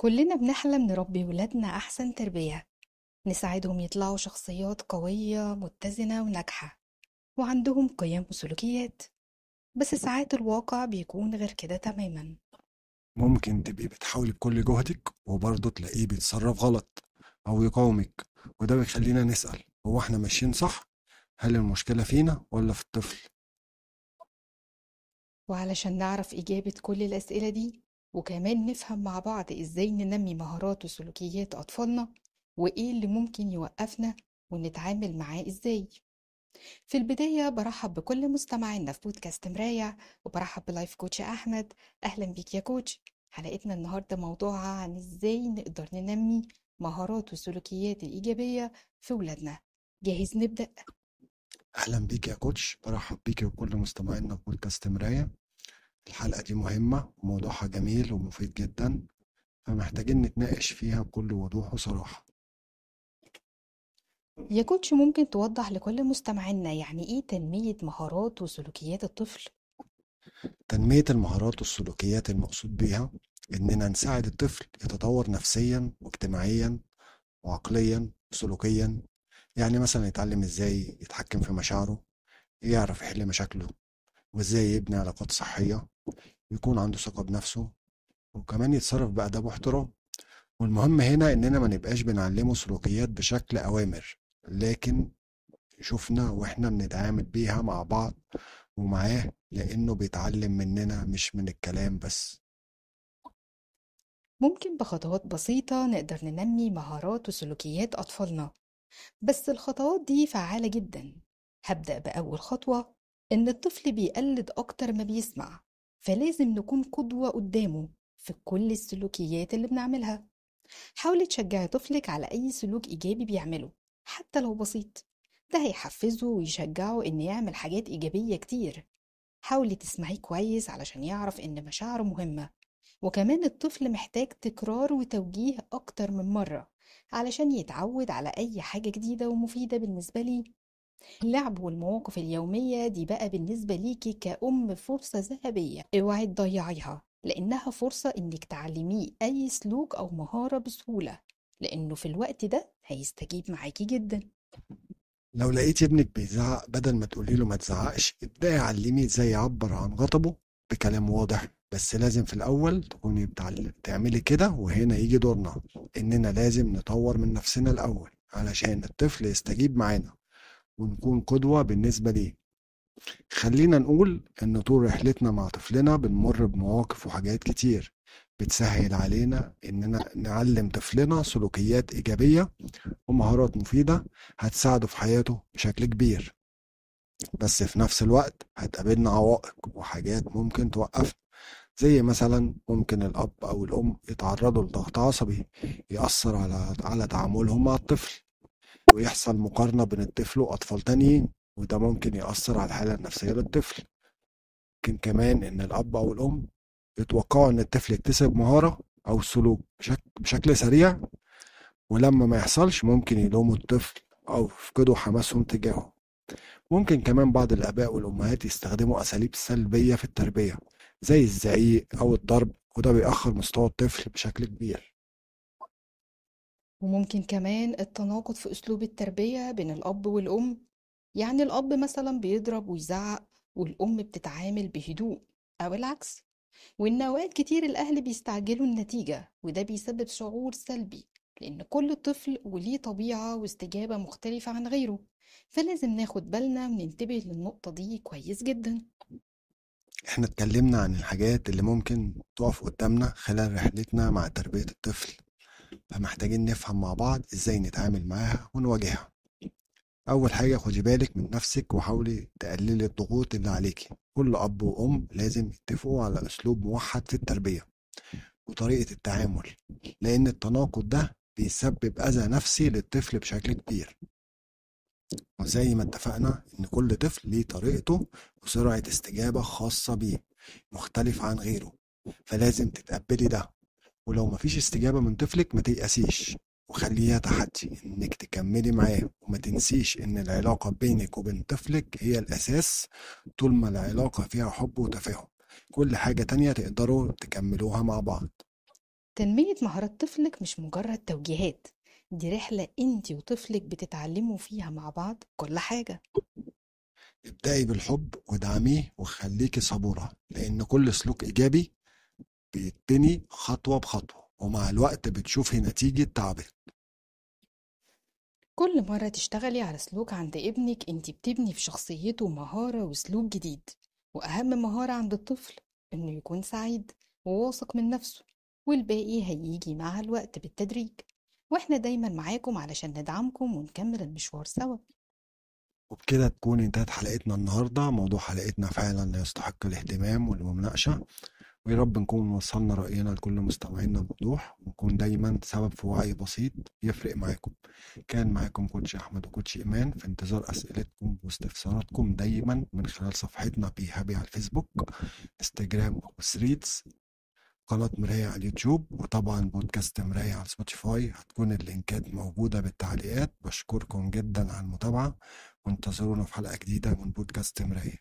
كلنا بنحلم نربي ولادنا أحسن تربية، نساعدهم يطلعوا شخصيات قوية متزنة وناجحة وعندهم قيم وسلوكيات. بس ساعات الواقع بيكون غير كده تماما. ممكن تبقي بتحاولي بكل جهدك وبرضه تلاقيه بيتصرف غلط أو يقاومك، وده بيخلينا نسأل: هو احنا ماشيين صح؟ هل المشكلة فينا ولا في الطفل؟ وعلشان نعرف إجابة كل الأسئلة دي وكمان نفهم مع بعض إزاي ننمي مهارات وسلوكيات أطفالنا وإيه اللي ممكن يوقفنا ونتعامل معاه إزاي. في البداية برحب بكل مستمعينا في بودكاست مراية، وبرحب بلايف كوتش أحمد. أهلا بيك يا كوتش. حلقتنا النهاردة موضوعها عن إزاي نقدر ننمي مهارات والسلوكيات الإيجابية في ولادنا. جاهز نبدأ؟ أهلا بيك يا كوتش، برحب بيك وكل مستمعينا في بودكاست مراية. الحلقة دي مهمة وموضوعها جميل ومفيد جدا، فمحتاجين نتناقش فيها بكل وضوح وصراحة. يا كوتش، ممكن توضح لكل مستمعينا يعني إيه تنمية مهارات وسلوكيات الطفل؟ تنمية المهارات والسلوكيات المقصود بيها إننا نساعد الطفل يتطور نفسيا واجتماعيا وعقليا وسلوكيا. يعني مثلا يتعلم إزاي يتحكم في مشاعره، يعرف يحل مشاكله، وإزاي يبني علاقات صحية، يكون عنده ثقة بنفسه، وكمان يتصرف بأدب واحترام. والمهم هنا إننا ما نبقاش بنعلمه سلوكيات بشكل أوامر، لكن شفنا وإحنا بنتعامل بيها مع بعض ومعاه، لأنه بيتعلم مننا مش من الكلام بس. ممكن بخطوات بسيطة نقدر ننمي مهارات وسلوكيات أطفالنا، بس الخطوات دي فعالة جدا. هبدأ بأول خطوة، إن الطفل بيقلد أكتر ما بيسمع، فلازم نكون قدوة قدامه في كل السلوكيات اللي بنعملها. حاولي تشجعي طفلك على أي سلوك إيجابي بيعمله حتى لو بسيط، ده هيحفزه ويشجعه إن يعمل حاجات إيجابية كتير. حاولي تسمعيه كويس علشان يعرف إن مشاعره مهمة، وكمان الطفل محتاج تكرار وتوجيه أكتر من مرة علشان يتعود على أي حاجة جديدة ومفيدة بالنسبة ليه. اللعب والمواقف اليومية دي بقى بالنسبة ليكي كأم فرصة ذهبية، اوعي تضيعيها، لأنها فرصة إنك تعلميه أي سلوك أو مهارة بسهولة، لأنه في الوقت ده هيستجيب معاكي جدا. لو لقيت ابنك بيزعق، بدل ما تقولي له ما تزعقش، ابدأي علميه ازاي يعبر عن غضبه بكلام واضح. بس لازم في الأول تكوني تعملي كده، وهنا يجي دورنا إننا لازم نطور من نفسنا الأول علشان الطفل يستجيب معانا ونكون قدوة بالنسبة ليه. خلينا نقول إن طول رحلتنا مع طفلنا بنمر بمواقف وحاجات كتير بتسهل علينا إننا نعلم طفلنا سلوكيات إيجابية ومهارات مفيدة هتساعده في حياته بشكل كبير. بس في نفس الوقت هتقابلنا عوائق وحاجات ممكن توقفنا، زي مثلا ممكن الأب أو الأم يتعرضوا لضغط عصبي يأثر على تعاملهم مع الطفل، ويحصل مقارنة بين الطفل وأطفال تانيين، وده ممكن يأثر على الحالة النفسية للطفل. ممكن كمان إن الأب أو الأم يتوقعوا إن الطفل يكتسب مهارة أو سلوك بشكل سريع، ولما ما يحصلش ممكن يلوموا الطفل أو يفقدوا حماسهم تجاهه. ممكن كمان بعض الآباء والأمهات يستخدموا أساليب سلبية في التربية، زي الزعيق أو الضرب، وده بيأخر مستوى الطفل بشكل كبير. وممكن كمان التناقض في أسلوب التربية بين الأب والأم، يعني الأب مثلا بيضرب ويزعق والأم بتتعامل بهدوء، أو العكس. وإن أوقات كتير الأهل بيستعجلوا النتيجة، وده بيسبب شعور سلبي، لأن كل طفل وليه طبيعة واستجابة مختلفة عن غيره. فلازم ناخد بالنا وننتبه للنقطة دي كويس جدا. احنا اتكلمنا عن الحاجات اللي ممكن تقف قدامنا خلال رحلتنا مع تربية الطفل، فمحتاجين نفهم مع بعض ازاي نتعامل معاها ونواجهها. أول حاجة، خدي بالك من نفسك وحاولي تقللي الضغوط اللي عليكي. كل أب وأم لازم يتفقوا على أسلوب موحد في التربية وطريقة التعامل، لأن التناقض ده بيسبب أذى نفسي للطفل بشكل كبير. وزي ما اتفقنا إن كل طفل ليه طريقته وسرعة استجابة خاصة بيه مختلفة عن غيره، فلازم تتقبلي ده. ولو مفيش استجابة من طفلك ما تيأسيش، وخليها تحدي إنك تكملي معاه، وما تنسيش إن العلاقة بينك وبين طفلك هي الأساس. طول ما العلاقة فيها حب وتفاهم، كل حاجة تانية تقدروا تكملوها مع بعض. تنمية مهارات طفلك مش مجرد توجيهات، دي رحلة انتي وطفلك بتتعلموا فيها مع بعض كل حاجة. ابدأي بالحب وادعميه وخليكي صبورة، لأن كل سلوك إيجابي بيتبني خطوة بخطوة، ومع الوقت بتشوفي نتيجة تعبك. كل مرة تشتغلي على سلوك عند ابنك انتي بتبني في شخصيته مهارة وسلوك جديد. وأهم مهارة عند الطفل إنه يكون سعيد وواثق من نفسه، والباقي هيجي مع الوقت بالتدريج. واحنا دايما معاكم علشان ندعمكم ونكمل المشوار سوا. وبكده تكون انتهت حلقتنا النهاردة. موضوع حلقتنا فعلا يستحق الاهتمام والمناقشة، ويا رب نكون وصلنا رأينا لكل مستمعينا بوضوح، ونكون دايما سبب في وعي بسيط يفرق معاكم. كان معاكم كوتش أحمد وكوتش إيمان، في انتظار أسئلتكم واستفساراتكم دايما من خلال صفحتنا بي هابي على الفيسبوك، انستجرام وثريدز، قناة مراية على اليوتيوب، وطبعا بودكاست مراية على سبوتيفاي. هتكون اللينكات موجودة بالتعليقات. بشكركم جدا على المتابعة، وانتظرونا في حلقة جديدة من بودكاست مراية.